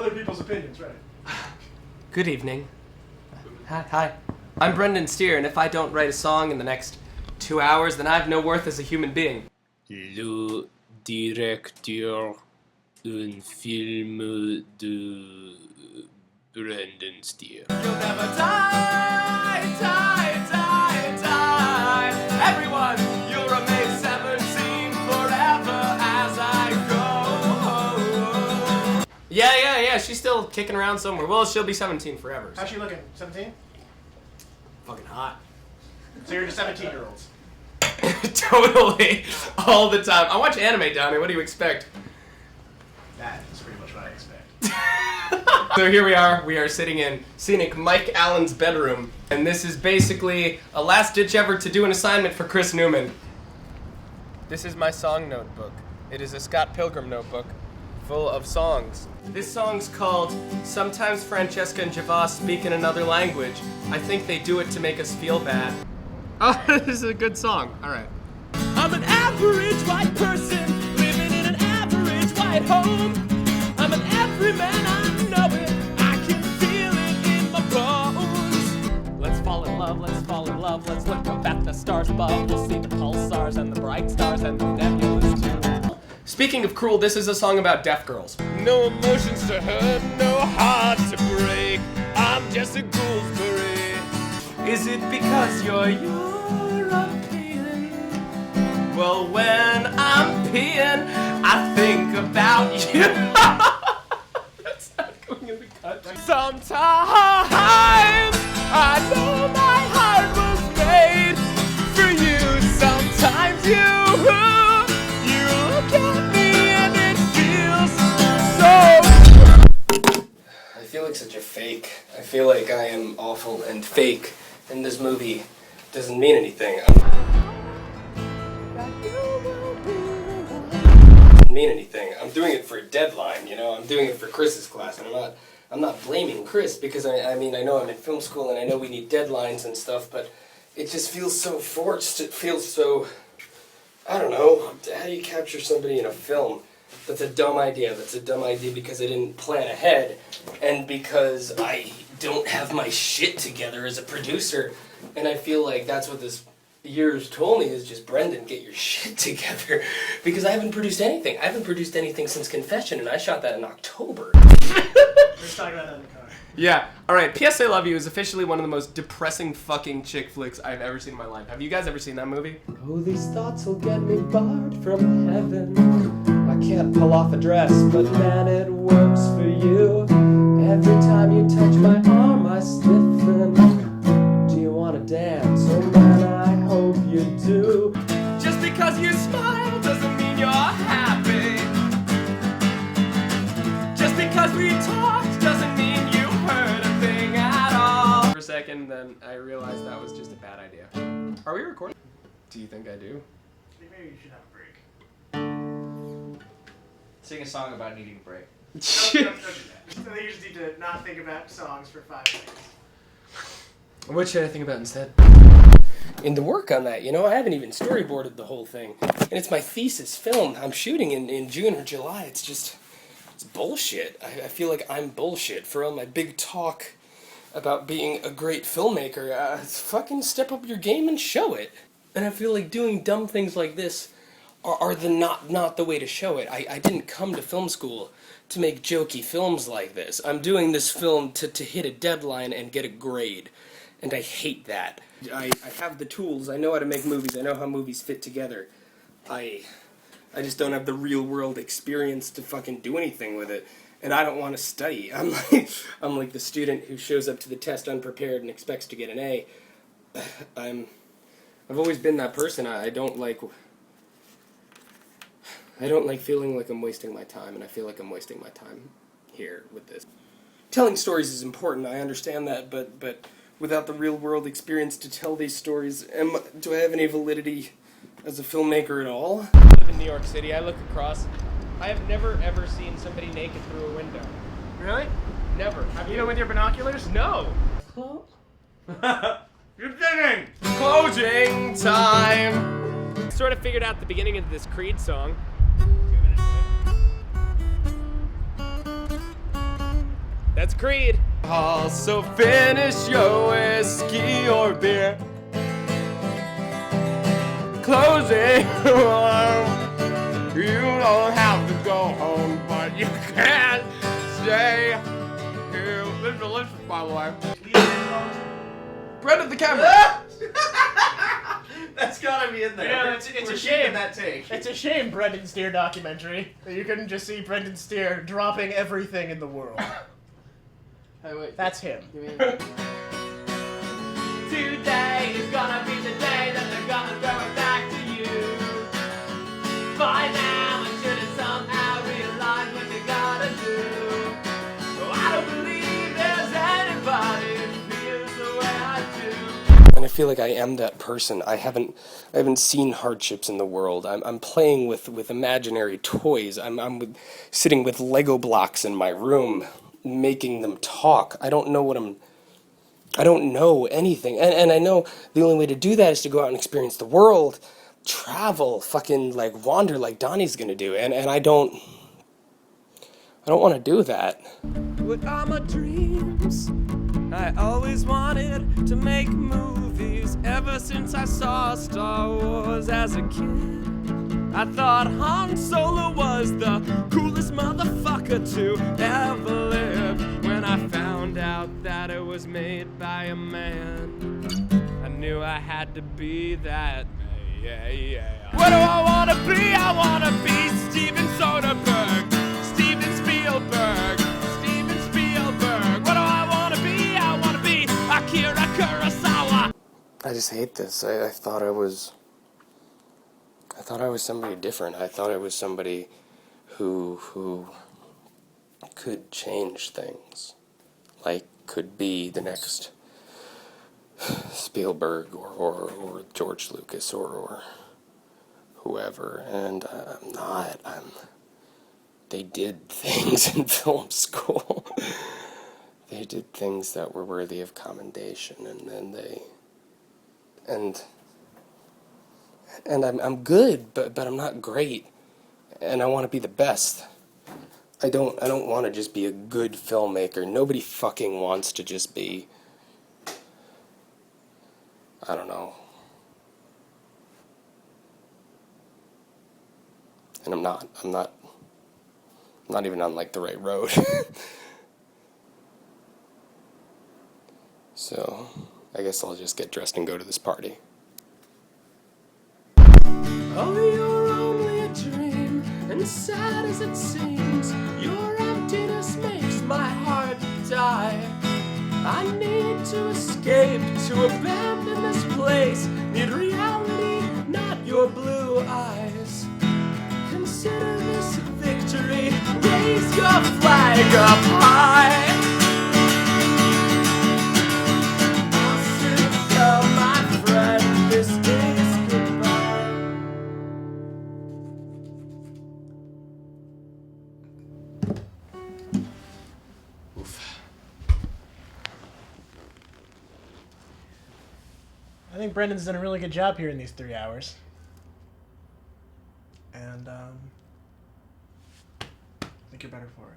other people's opinions, right? Good evening. Hi. I'm Brendan Steere, and if I don't write a song in the next 2 hours, then I have no worth as a human being. Le directeur un film de Brendan Steere. You'll never die. Everyone, you'll remain 17 forever as I go. Yeah, she's still kicking around somewhere. Well, she'll be 17 forever. How's she looking? 17? Fucking hot. So you're just 17-year-olds. Totally. All the time. I watch anime, Donnie. What do you expect? That is pretty much what I expect. So here we are. We are sitting in scenic Mike Allen's bedroom. And this is basically a last-ditch effort to do an assignment for Chris Newman. This is my song notebook. It is a Scott Pilgrim notebook full of songs. This song's called Sometimes Francesca and Java Speak in Another Language. I think they do it to make us feel bad. Oh, this is a good song. All right. I'm an average white person living in an average white home. I'm an everyman, I know it. I can feel it in my bones. Let's fall in love, let's fall in love. Let's look up at the stars above. We'll see the pulsars and the bright stars and the nebulas too. Speaking of cruel, this is a song about deaf girls. No emotions to hurt, no heart to break. I'm just a gooseberry. Is it because you're European? Well, when I'm peeing, I think about you. That's not going in the cut. Sometimes I know my heart was made for you. Sometimes you look at me and it feels so. I feel like such a fake. I feel like I am awful and fake, and this movie doesn't mean anything. I'm doing it for a deadline, you know. I'm doing it for Chris's class, and I'm not blaming Chris because I mean I know I'm in film school and I know we need deadlines and stuff, but it just feels so forced. It feels so, I don't know. How do you capture somebody in a film? That's a dumb idea. That's a dumb idea because I didn't plan ahead, and because I don't have my shit together as a producer, and I feel like that's what this years told me is just, Brendan, get your shit together, because I haven't produced anything. I haven't produced anything since Confession, and I shot that in October. We're just talking about that in the car. Yeah. All right. P.S. I Love You is officially one of the most depressing fucking chick flicks I've ever seen in my life. Have you guys ever seen that movie? Oh, these thoughts will get me barred from heaven. I can't pull off a dress, but man, it works for you. Every time you touch my arm, I stiffen. Do you want to dance? Oh man, I hope you do. Just because you smile doesn't mean you're happy. Just because we talked doesn't mean you heard a thing at all. For a second, then I realized that was just a bad idea. Are we recording? Do you think I do? Maybe you should have a break. Sing a song about needing a break. Don't do that. I think you just need to not think about songs for 5 minutes. What should I think about instead? In the work on that, you know, I haven't even storyboarded the whole thing. And it's my thesis film. I'm shooting in June or July. It's just, it's bullshit. I feel like I'm bullshit for all my big talk about being a great filmmaker. Fucking step up your game and show it. And I feel like doing dumb things like this are the not the way to show it. I didn't come to film school to make jokey films like this. I'm doing this film to hit a deadline and get a grade. And I hate that. I have the tools. I know how to make movies. I know how movies fit together. I just don't have the real world experience to fucking do anything with it. And I don't want to study. I'm like the student who shows up to the test unprepared and expects to get an A. I've always been that person. I don't like feeling like I'm wasting my time, and I feel like I'm wasting my time here with this. Telling stories is important. I understand that, but without the real-world experience to tell these stories, do I have any validity as a filmmaker at all? I live in New York City. I look across. I have never, ever seen somebody naked through a window. Really? Never. Have You know, with your binoculars? No. You're kidding! Closing time! Sort of figured out the beginning of this Creed song. 2 minutes That's Creed. Also finish your whiskey or beer. Closing alarm. You don't have to go home, but you can't stay here. This is delicious, by the way. Brendan, the camera. That's gotta be in there. Yeah, it's We're a keeping shame. that take. It's a shame, Brendan Steere documentary, that you couldn't just see Brendan Steere dropping everything in the world. Hey, wait. That's him. Today is gonna be the day that they're gonna throw it back to you. By now, I should have somehow realized what you gotta do. Oh, I don't believe there's anybody who feels the way I do. And I feel like I am that person. I haven't seen hardships in the world. I'm playing with imaginary toys. I'm sitting with Lego blocks in my room, making them talk. I don't know anything. And I know the only way to do that is to go out and experience the world, travel, fucking like wander like Donnie's gonna do. And I don't want to do that. What are my dreams? I always wanted to make movies ever since I saw Star Wars as a kid. I thought Han Solo was the coolest motherfucker to ever live. When I found out that it was made by a man, I knew I had to be that. Yeah. What do I wanna be? I wanna be Steven Soderbergh, Steven Spielberg, Steven Spielberg. What do I wanna be? I wanna be Akira Kurosawa. I just hate this. I thought I was somebody different. I thought I was somebody who could change things. Like, could be the next Spielberg or George Lucas or whoever. And I'm not. They did things in film school. They did things that were worthy of commendation, and I'm good, but I'm not great, and I want to be the best. I don't want to just be a good filmmaker. Nobody fucking wants to just be, I don't know. And I'm not even on like the right road. So, I guess I'll just get dressed and go to this party. Oh, you're only a dream, and sad as it seems, your emptiness makes my heart die. I need to escape, to abandon this place, need reality, not your blue eyes. Consider this a victory, raise your flag up high. I'll soon tell my friend this is goodbye. I think Brendan's done a really good job here in these 3 hours. And, I think you're better for it.